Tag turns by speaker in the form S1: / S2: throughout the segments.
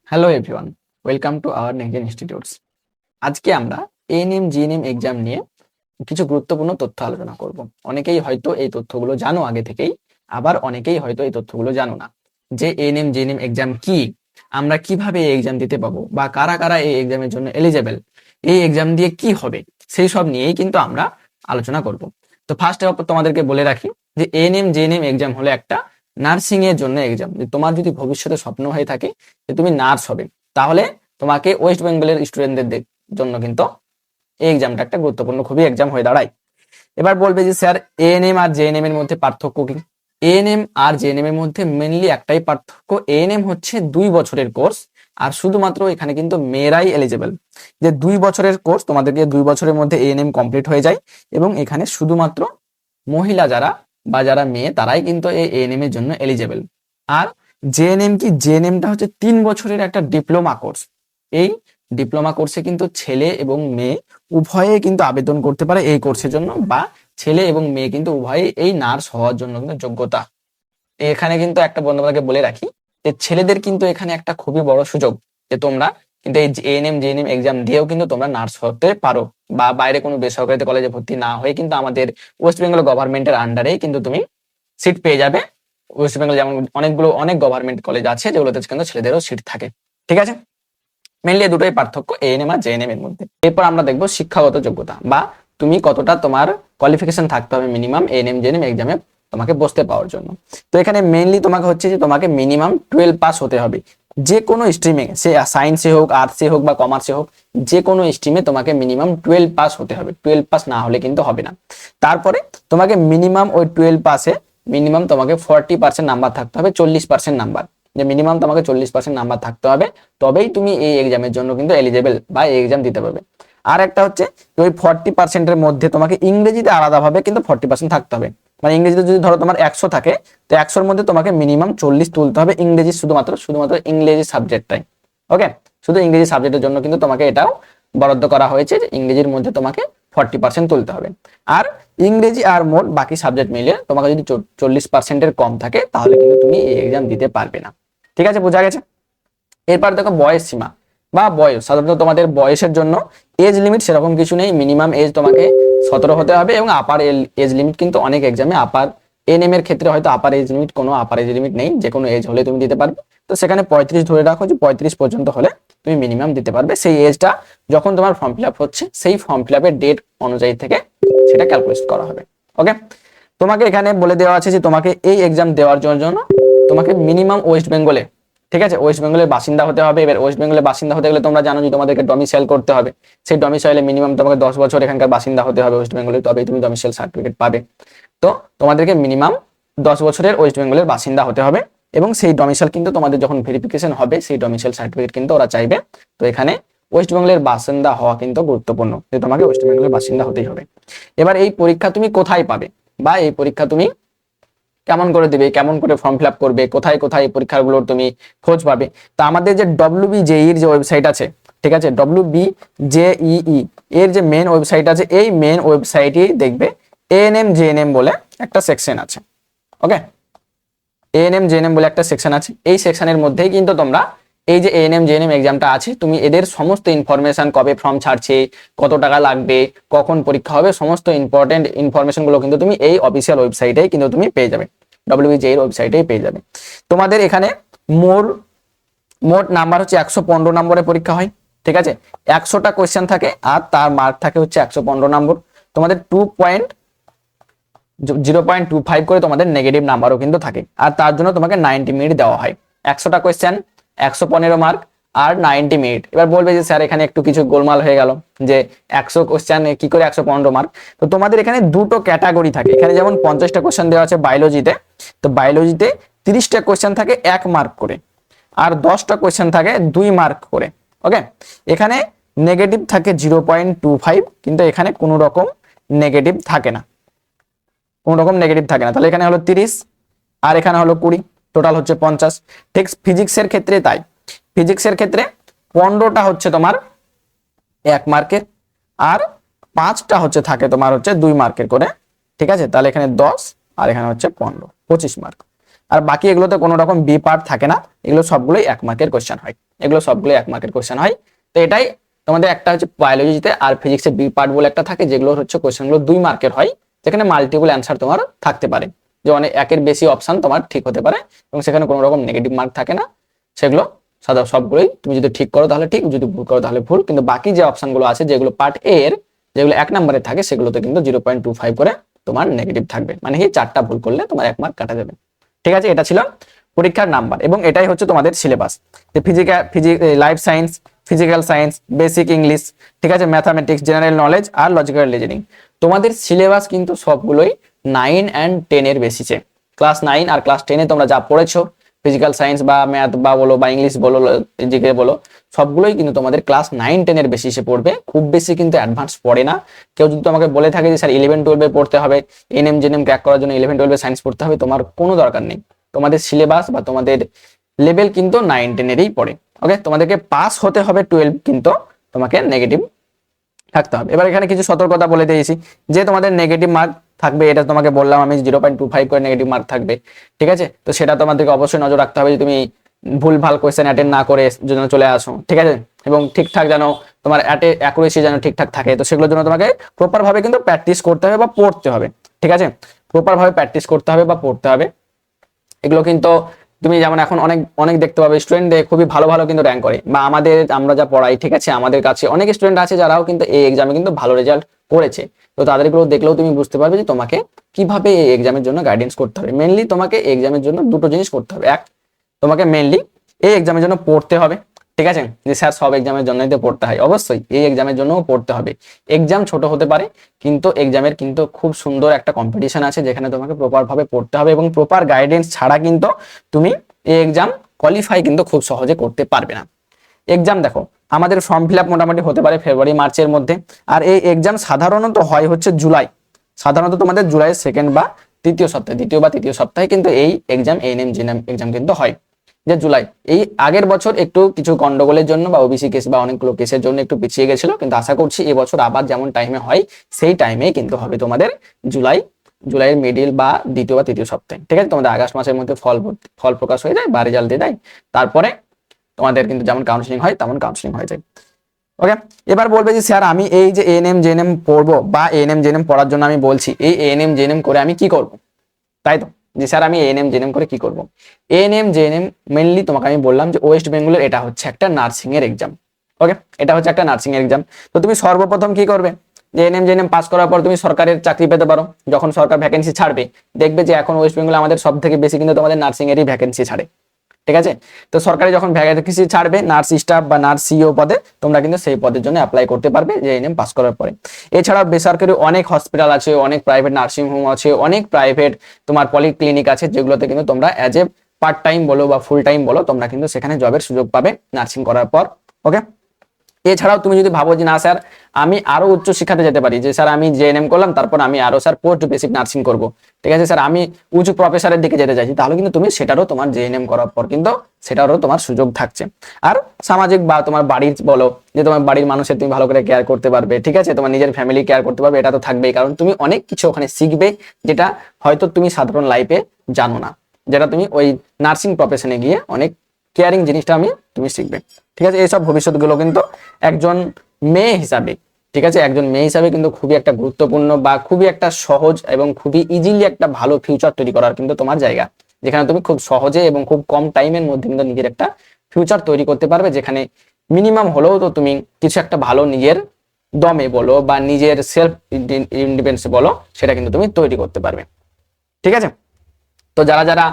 S1: Hello everyone, welcome to our next institutes. আজকে আমরা ANM GNM exam নিয়ে কিছু গুরুত্বপূর্ণ তথ্য আলোচনা করব। অনেকেই হয়তো এই তথ্যগুলো জানো আগে থেকেই, আবার অনেকেই হয়তো এই তথ্যগুলো জানো না যে এএনএম জিএনএম এক্সাম কি, আমরা কিভাবে এই এক্সাম দিতে পাবো বা কারা কারা এই এক্সামের জন্য এলিজেবল, এই এক্সাম দিয়ে কি হবে, সেই সব নিয়েই কিন্তু আমরা আলোচনা করব। তো ফার্স্ট অফ তোমাদেরকে বলে রাখি যে এএনএম জিএনএম এক্সাম হলো একটা নার্সিং এর জন্য এক্সাম। তোমার যদি ভবিষ্যতে স্বপ্ন হয়ে থাকে যে তুমি নার্স হবে, তাহলে তোমাকে ওয়েস্ট বেঙ্গলের স্টুডেন্টদের জন্য কিন্তু এই এক্সামটা একটা গুরুত্বপূর্ণ খুবই এক্সাম হয়ে দাঁড়ায়। এবার বলবে যে স্যার এএনএম আর জেএনএম এর মধ্যে পার্থক্য কি? এএনএম আর জেএনএম এর মধ্যে মেনলি একটাই পার্থক্য, এএনএম হচ্ছে 2 বছরের কোর্স, আর শুধুমাত্র এখানে কিন্তু মেয়েরাই এলিজেবল। যে 2 বছরের কোর্স, তোমাদেরকে 2 বছরের মধ্যে এএনএম কমপ্লিট হয়ে যায়, এবং এখানে শুধুমাত্র মহিলা যারা বা যারা মেয়ে তারাই কিন্তু এই এএনএম এর জন্য এলিজেবল। আর জেএনএম কি? জেএনএমটা হচ্ছে 3 বছরের একটা ডিপ্লোমা কোর্স। এই ডিপ্লোমা কোর্সে কিন্তু ছেলে এবং মেয়ে উভয়ে কিন্তু আবেদন করতে পারে এই কোর্সের জন্য, বা ছেলে এবং মেয়ে কিন্তু উভয়ে এই নার্স হওয়ার জন্য কিন্তু যোগ্যতা। এখানে কিন্তু একটা বন্ধুকে বলে রাখি যে ছেলেদের কিন্তু এখানে একটা খুবই বড় সুযোগ যে তোমরা কিন্তু এই এএনএম জেএনএম এক্সাম দিয়েও কিন্তু তোমরা নার্স হতে পারো, বা বাইরে কোনো বেসরকারি কলেজে ভর্তি না হয়ে কিন্তু আমাদের ওয়েস্ট বেঙ্গল গভর্নমেন্টের আন্ডারেই কিন্তু তুমি সিট পেয়ে যাবে। ওয়েস্ট বেঙ্গল যেমন অনেক গভর্নমেন্ট কলেজ আছে যেগুলোতে কিন্তু ছেলেদেরও সিট থাকে। ঠিক আছে, মেনলি দুটোই পার্থক্য এএনএম আর জেএনএম এর মধ্যে। এরপর আমরা দেখবো শিক্ষাগত যোগ্যতা, বা তুমি কতটা তোমার কোয়ালিফিকেশন থাকতে হবে মিনিমাম এএনএম জেএনএম এক্সামে তোমাকে বসতে পাওয়ার জন্য। তো এখানে মেনলি তোমাকে হচ্ছে যে তোমাকে মিনিমাম 12 পাস হতে হবে যে কোনো স্ট্রিমে, সে সায়েন্সে হোক, আর্টসে হোক বা কমার্সে হোক, যে কোনো স্ট্রিমে তোমাকে মিনিমাম 12 পাস হতে হবে। 12 পাস না হলে কিন্তু হবে না। তারপরে তোমাকে মিনিমাম ওই 12 পাসে মিনিমাম তোমাকে 40% নাম্বার থাকতে হবে, 40% নাম্বার, যে মিনিমাম তোমাকে 40% নাম্বার থাকতে হবে, তবেই তুমি এই এক্সামের জন্য কিন্তু এলিজেবল বা এই এক্সাম দিতে পারবে। আর একটা হচ্ছে ওই 40%-এর মধ্যে তোমাকে ইংরেজিতে আলাদাভাবে কিন্তু 40% থাকতে হবে। মানে ইংরেজিতে যদি ধরো তোমার 100 থাকে, তো 100-র মধ্যে তোমাকে মিনিমাম 40 তুলতে হবে ইংরেজি, শুধুমাত্র ইংরেজি সাবজেক্টটাই। ওকে, শুধু ইংরেজি সাবজেক্টের জন্য কিন্তু তোমাকে এটাও বরাদ্দ করা হয়েছে যে ইংরেজির মধ্যে তোমাকে 40% তুলতে হবে। আর ইংরেজি আর মোট বাকি সাবজেক্ট মিলিয়ে তোমাকে যদি 40%-এর কম থাকে, তাহলে কিন্তু তুমি এই এক্সাম দিতে পারবে না। ঠিক আছে, বোঝা গেছে? এরপর দেখো বয়স সীমা বা বয়স। সাধারণত তোমাদের বয়সের জন্য এজ লিমিট সেরকম কিছু নেই, মিনিমাম এজ তোমাকে 17 হতে হবে, এবং আপার এজ লিমিট কিন্তু অনেক এক্সামে আপার এনএম এর ক্ষেত্রে হয়তো আপার এজ লিমিট, কোনো আপার এজ লিমিট নেই, যে কোনো এজ হলে তুমি দিতে পারবে। তো সেখানে 35 ধরে রাখো, যে 35 পর্যন্ত হলে তুমি মিনিমাম দিতে পারবে। সেই এজটা যখন তোমার ফর্ম ফিল আপ হচ্ছে, সেই ফর্ম ফিল আপের ডেট অনুযায়ী থেকে সেটা ক্যালকুলেট করা হবে। ওকে, তোমাকে এখানে বলে দেওয়া আছে যে তোমাকে এই এক্সাম দেওয়ার জন্য তোমাকে মিনিমাম ওয়েস্ট বেঙ্গলে, ঠিক আছে, ওয়েস্ট বেঙ্গলের বাসিন্দা হতে হবে। এবার ওয়েস্ট বেঙ্গলের বাসিন্দা হতে গেলে তোমরা জানো যে তোমাদেরকে ডমিসাইল করতে হবে। সেই ডমিসাইলে মিনিমাম তোমাকে 10 বছর এখানকার বাসিন্দা হতে হবে ওয়েস্ট বেঙ্গলে, তবেই তুমি ডমিসাইল সার্টিফিকেট পাবে। তো তোমাদেরকে মিনিমাম 10 বছরের ওয়েস্ট বেঙ্গলের বাসিন্দা হতে হবে, এবং সেই ডমিসাইল কিন্তু তোমাদের যখন ভেরিফিকেশন হবে, সেই ডমিসাইল সার্টিফিকেট কিন্তু ওরা চাইবে। তো এখানে ওয়েস্ট বেঙ্গলের বাসিন্দা হওয়া কিন্তু গুরুত্বপূর্ণ, যে তোমাকে ওয়েস্ট বেঙ্গলের বাসিন্দা হতেই হবে। এবার এই পরীক্ষা তুমি কোথায় পাবে, বা এই পরীক্ষা তুমি কেমন করে দিবে, কেমন করে ফর্ম ফিল আপ করবে, কোথায় কোথায় এই পরীক্ষাগুলোর তুমি খোঁজ পাবে? তা আমাদের যে WBJEE এর যে ওয়েবসাইট আছে, ঠিক আছে, WBJEE এর যে মেন ওয়েবসাইট আছে, এই মেন ওয়েবসাইটে দেখবে এএনএম জেএনএম বলে একটা সেকশন আছে। ওকে, এএনএম জেএনএম বলে একটা সেকশন আছে। এই সেকশনের মধ্যেই কিন্তু তোমরা এই যে এএনএম জেএনএম এক্সামটা আছে, তুমি এদের সমস্ত ইনফরমেশন, কবে ফর্ম ছাড়ছে, কত টাকা লাগবে, কখন পরীক্ষা হবে, সমস্ত ইম্পর্টেন্ট ইনফরমেশন গুলো কিন্তু তুমি এই অফিসিয়াল ওয়েবসাইটে কিন্তু তুমি পেয়ে যাবে, WBJEE এর ওয়েবসাইটেই পেয়ে যাবে। তোমাদের এখানে মোট নাম্বার হচ্ছে 115 নম্বরের পরীক্ষা হয়। ঠিক আছে, 100টা কোয়েশ্চেন থাকে, আর তার মার্ক থাকে হচ্ছে 115 নম্বর। তোমাদের 0.25 করে তোমাদের নেগেটিভ নাম্বারও কিন্তু থাকে, আর তার জন্য তোমাকে 90 মিনিট দেওয়া হয়। 100টা কোয়েশ্চেন, 115 মার্ক, আর 90 মিনিট। এবার বলবে যে স্যার এখানে একটু কিছু গোলমাল হয়ে গেল, যে 100 কোয়েশ্চেন কি করে 115 মার্ক? তো তোমাদের এখানে দুটো ক্যাটাগরি থাকে। এখানে যেমন 50টা কোয়েশ্চেন দেওয়া আছে বায়োলজিতে, তো বায়োলজিতে 30টা কোয়েশ্চেন থাকে 1 মার্ক করে, আর 10টা কোয়েশ্চেন থাকে 2 মার্ক করে। ওকে, এখানে নেগেটিভ থাকে 0.25, কিন্তু এখানে কোনো রকম নেগেটিভ থাকে না, তাহলে এখানে হলো 30 আর এখানে হলো 20, টোটাল হচ্ছে 50। ঠিক ফিজিক্সের ক্ষেত্রে তাই, ফিজিক্সের ক্ষেত্রে 15টা হচ্ছে তোমার 1 মার্কের, আর 5টা হচ্ছে থাকে তোমার হচ্ছে 2 মার্কের করে। ঠিক আছে, তাহলে এখানে 10 আর এখানে হচ্ছে 15, 25 মার্ক। আর বাকি এগুলোতে কোনো রকম বি পার্ট থাকে না, এগুলো সবগুলোই 1 মার্কের কোশ্চেন হয়, এগুলো সবগুলোই 1 মার্কের কোশ্চেন হয়। তো এটাই তোমাদের একটা হচ্ছে বায়োলজিতে আর ফিজিক্সে বি পার্ট বলে একটা থাকে, যেগুলো হচ্ছে কোশ্চেনগুলো 2 মার্কের হয়, যেখানে মাল্টিপল অ্যান্সার তোমার থাকতে পারে, যে অনেক একের বেশি অপশন তোমার ঠিক হতে পারে এবং সেখানে কোনো রকম নেগেটিভ মার্ক থাকে না। সেগুলো সাদা সবগুলোই তুমি যদি ঠিক করো তাহলে ঠিক, যদি ভুল করো তাহলে ভুল। কিন্তু বাকি যে অপশনগুলো আছে যেগুলো পার্ট এ এর, যেগুলো 1 নম্বরে থাকে, সেগুলোতে কিন্তু 0.25 করে তোমার নেগেটিভ থাকবে, মানে কি 4টা ভুল করলে তোমার 1 মার্ক কাটা যাবে। ঠিক আছে, এটা ছিল পরীক্ষার নাম্বার এবং এটাই হচ্ছে তোমাদের syllabus. Life science, physical science, basic English, ঠিক আছে, ম্যাথামেটিক্স, জেনারেল নলেজ আর লজিক্যাল রিজনিং। তোমাদের সিলেবাস কিন্তু সবগুলোই 9 and 10 এর বেসিসে। ক্লাস 9 আর ক্লাস 10 এ তোমরা যা পড়েছো, ফিজিক্যাল সায়েন্স বা ম্যাথ বা বলো বা ইংলিশ বলো, জিকে বলো, সবগুলোই কিন্তু তোমাদের ক্লাস 9-10 এর বেসিসে পড়বে, খুব বেশি কিন্তু অ্যাডভান্স পড়ে না। কেউ যদি তোমাকে বলে থাকে যে স্যার 11-12 পড়তে হবে, এনএম জেএনএম ক্র্যাক করার জন্য 11-12 সায়েন্স পড়তে হবে, তোমার কোনো দরকার নেই। তোমাদের সিলেবাস বা তোমাদের লেভেল কিন্তু 9-10 এরই পড়ে। ওকে, তোমাদেরকে পাস হতে হবে 12, কিন্তু তোমাকে নেগেটিভ থাকতে হবে। এবার এখানে কিছু সতর্কতা বলে দিয়েছি, যে তোমাদের নেগেটিভ মার্ক থাকবে, এটা তোমাকে বললাম আমি, 0.25 করে নেগেটিভ মার্ক থাকবে। ঠিক আছে, তো সেটা তোমাদেরকে অবশ্যই নজর রাখতে হবে যে তুমি ভুল ভাল কোয়েশ্চেন অ্যাটেন্ড না করে যেন চলে আসো। ঠিক আছে, এবং ঠিকঠাক যেন তোমার অ্যাকুরেসি যেন ঠিকঠাক থাকে, তো সেগুলোর জন্য তোমাকে প্রপার ভাবে কিন্তু প্র্যাকটিস করতে হবে বা পড়তে হবে। ঠিক আছে, প্রপার ভাবে প্র্যাকটিস করতে হবে বা পড়তে হবে। এগুলো কিন্তু তুমি যেমন এখন অনেক অনেক দেখতে পাবে স্টুডেন্টদের খুবই ভালো ভালো কিন্তু র্যাঙ্ক করে, বা আমরা যা পড়াই, ঠিক আছে, আমাদের কাছে অনেক স্টুডেন্ট আছে যারাও কিন্তু এই এক্সামে কিন্তু ভালো রেজাল্ট করেছে। তো তাদেরগুলো দেখলেও তুমি বুঝতে পারবে যে তোমাকে কিভাবে এই এক্সামের জন্য গাইডেন্স করতে হবে। মেনলি তোমাকে এই এক্সামের জন্য দুটো জিনিস করতে হবে। এক, তোমাকে মেনলি এই এক্সামের জন্য পড়তে হবে। ঠিক আছে, যে স্যার সব এক্সামের জন্যই তো পড়তে হয়, অবশ্যই এই এক্সামের জন্যও পড়তে হবে। এক্সাম ছোট হতে পারে, কিন্তু এক্সামের কিন্তু খুব সুন্দর একটা কম্পিটিশন আছে, যেখানে তোমাকে প্রপার ভাবে পড়তে হবে এবং প্রপার গাইডেন্স ছাড়া কিন্তু তুমি এই এক্সাম কোয়ালিফাই কিন্তু খুব সহজে করতে পারবে না। এক্সাম দেখো, আমাদের ফর্ম ফিল আপ মোটামুটি হতে পারে ফেব্রুয়ারি মার্চের মধ্যে, আর এই এক্সাম সাধারণত হয় হচ্ছে জুলাই, সাধারণত তোমাদের জুলাইয়ের সেকেন্ড বা তৃতীয় সপ্তাহে, দ্বিতীয় বা তৃতীয় সপ্তাহে কিন্তু এই এক্সাম এএনএম জিএনএম এক্সাম কিন্তু হয়, যে জুলাই। এই আগের বছর একটু কিছু গন্ডগোলের জন্য বা ওবিসি কেস বা অনেকগুলো কেসের জন্য একটু পিছিয়ে গেছিল, কিন্তু আশা করছি এবছর আবার যেমন টাইমে হয় সেই টাইমে কিন্তু হবে তোমাদের জুলাইয়ের মিডিল বা দ্বিতীয় বা তৃতীয় সপ্তাহে। ঠিক আছে, তোমাদের আগস্ট মাসের মধ্যে ফল প্রকাশ হয়ে যায় বা রেজাল্ট দিয়ে দেয়, তারপরে তোমাদের কিন্তু যেমন কাউন্সিলিং হয় তেমন কাউন্সিলিং হয়ে যায়। ওকে, এবার বলবে যে স্যার আমি এই যে এএনএম জেএনএম পড়বো বা এএনএম জেএনএম পড়ার জন্য আমি বলছি, এই এএনএম জেএনএম করে আমি কি করব, তাই তো, যে স্যার আমি এএনএম জেএনএম করে কি করব। এএনএম জেএনএম মেনলি তোমাকে আমি বললাম যে ওয়েস্ট বেঙ্গলের এটা হচ্ছে একটা নার্সিং এর এক্সাম। ওকে, এটা হচ্ছে একটা নার্সিং এর এক্সাম। তো তুমি সর্বপ্রথম কি করবে, যে এএনএম জেএনএম পাস করার পর তুমি সরকারের চাকরি পেতে পারো। যখন সরকার ভ্যাকেন্সি ছাড়বে, দেখবে যে এখন ওয়েস্ট বেঙ্গলে আমাদের সব থেকে বেশি কিন্তু তোমাদের নার্সিং এরই ভ্যাকেন্সি ছাড়ে। ঠিক আছে, তো সরকারি যখন ভ্যাকেন্সি ছাড়বে নার্স স্টাফ বা নার্স সিইও পদে, তোমরা কিন্তু সেই পদের জন্য অ্যাপ্লাই করতে পারবে যে এএনএম পাস করার পরে। এছাড়াও বেসরকারি অনেক হসপিটাল আছে, অনেক প্রাইভেট নার্সিং হোম আছে, অনেক প্রাইভেট তোমার পলিক্লিনিক আছে, যেগুলোতে কিন্তু তোমরা অ্যাজ এ পার্ট টাইম বলো বা ফুল টাইম বলো, তোমরা কিন্তু সেখানে জবের সুযোগ পাবে নার্সিং করার পর। ওকে, এছাড়াও তুমি যদি ভাবো যে না স্যার আমি আরো উচ্চ শিক্ষাতে যেতে পারি, যে স্যার আমি জেএনএম করলাম তারপর আমি আরো স্যার পোস্ট বেসিক নার্সিং করব, ঠিক আছে স্যার আমি উঁচু প্রফেসরের দিকে যেতে চাইছি, তাহলে কিন্তু তুমি সেটারও তোমার জেএনএম করার পর কিন্তু সেটারও তোমার সুযোগ থাকছে। আর সামাজিক বা তোমার বাড়ির বলো, যে তোমার বাড়ির মানুষের তুমি ভালো করে কেয়ার করতে পারবে, ঠিক আছে, তোমার নিজের ফ্যামিলি কেয়ার করতে পারবে, এটা তো থাকবেই, কারণ তুমি অনেক কিছু ওখানে শিখবে যেটা হয়তো তুমি সাধারণ লাইফে জানো না, যেটা তুমি ওই নার্সিং প্রফেশনে গিয়ে অনেক কেয়ারিং জিনিসটা তুমি শিখবে। ঠিক আছে, এইসব ভবিষ্যৎগুলো কিন্তু একজন মেয়ে হিসাবে, ঠিক আছে, একজন মেয়ে হিসাবে কিন্তু খুবই একটা গুরুত্বপূর্ণ বা খুবই একটা সহজ এবং খুবই ইজিলি একটা ভালো ফিউচার তৈরি করার কিন্তু তোমার জায়গা, যেখানে তুমি খুব সহজে এবং খুব কম টাইমের মধ্যে কিন্তু নিজের একটা ফিউচার তৈরি করতে পারবে, যেখানে মিনিমাম হলেও তো তুমি কিছু একটা ভালো নিজের দমে বলো বা নিজের সেলফ ইন্ডিপেন্ডেন্স বলো, সেটা কিন্তু তুমি তৈরি করতে পারবে। ঠিক আছে, তো যারা যারা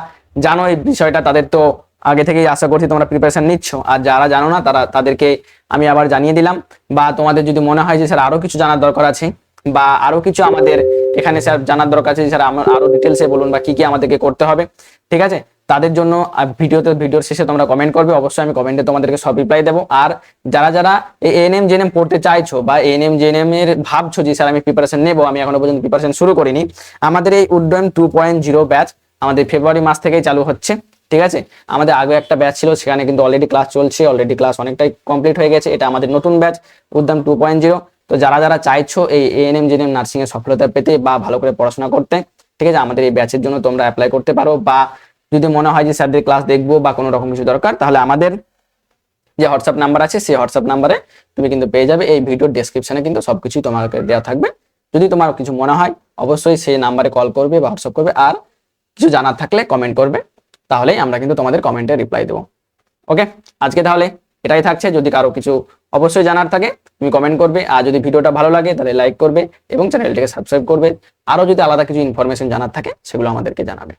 S1: জানো এই বিষয়টা তাদের তো আগে থেকেই আশা করছি তোমরা প্রিপারেশন নিচ্ছ, আর যারা জানো না তাদেরকে আমি আবার জানিয়ে দিলাম। বা তোমাদের যদি মনে হয় যে স্যার আরো কিছু জানার দরকার আছে বা আরো কিছু আমাদের এখানে স্যার জানার দরকার আছে, স্যার আমার আরো ডিটেলসে বলুন বা কি কি আমাদেরকে করতে হবে, ঠিক আছে, তাদের জন্য ভিডিওর শেষে তোমরা কমেন্ট করবে, অবশ্যই আমি কমেন্টে তোমাদেরকে সব রিপ্লাই দেবো। আর যারা যারা এএনএম জেএনএম পড়তে চাইছো বা এএনএম জেএনএম এর ভাবছো যে স্যার আমি প্রিপারেশন নেবো, আমি এখনো পর্যন্ত প্রিপারেশন শুরু করিনি, আমাদের এই উড্ডয়ন 2.0 ব্যাচ আমাদের ফেব্রুয়ারি মাস থেকেই চালু হচ্ছে। ঠিক আছে, আমাদের আগে একটা ব্যাচ ছিল, সেখানে কিন্তু অলরেডি ক্লাস চলছে, অলরেডি ক্লাস অনেকটাই কমপ্লিট হয়ে গেছে, এটা আমাদের নতুন ব্যাচ উদ্যম 2.0। তো যারা যারা চাইছো এই এএনএম জেএনএম নার্সিং এর সফলতা পেতে বা ভালো করে পড়াশোনা করতে, ঠিক আছে, আমাদের এই ব্যাচের জন্য তোমরা অ্যাপ্লাই করতে পারো বা যদি মনে হয় যে স্যারদের ক্লাস দেখবো বা কোনো রকম কিছু দরকার, তাহলে আমাদের যে হোয়াটসঅ্যাপ নাম্বার আছে সেই হোয়াটসঅ্যাপ নাম্বারে তুমি কিন্তু পেয়ে যাবে। এই ভিডিওর ডেসক্রিপশনে কিন্তু সবকিছুই তোমাকে দেওয়া থাকবে। যদি তোমার কিছু মনে হয় অবশ্যই সেই নাম্বারে কল করবে বা হোয়াটসঅ্যাপ করবে, আর কিছু জানার থাকলে কমেন্ট করবে, তাহলেই আমরা কিন্তু তোমাদের কমেন্টে রিপ্লাই দেবো। ওকে, আজকে তাহলে এটাই থাকছে। যদি কারো কিছু অবশ্যই জানার থাকে তুমি কমেন্ট করবে, আর যদি ভিডিওটা ভালো লাগে তাহলে লাইক করবে এবং চ্যানেলটিকে সাবস্ক্রাইব করবে। আরও যদি আলাদা কিছু ইনফরমেশন জানার থাকে সেগুলো আমাদেরকে জানাবে।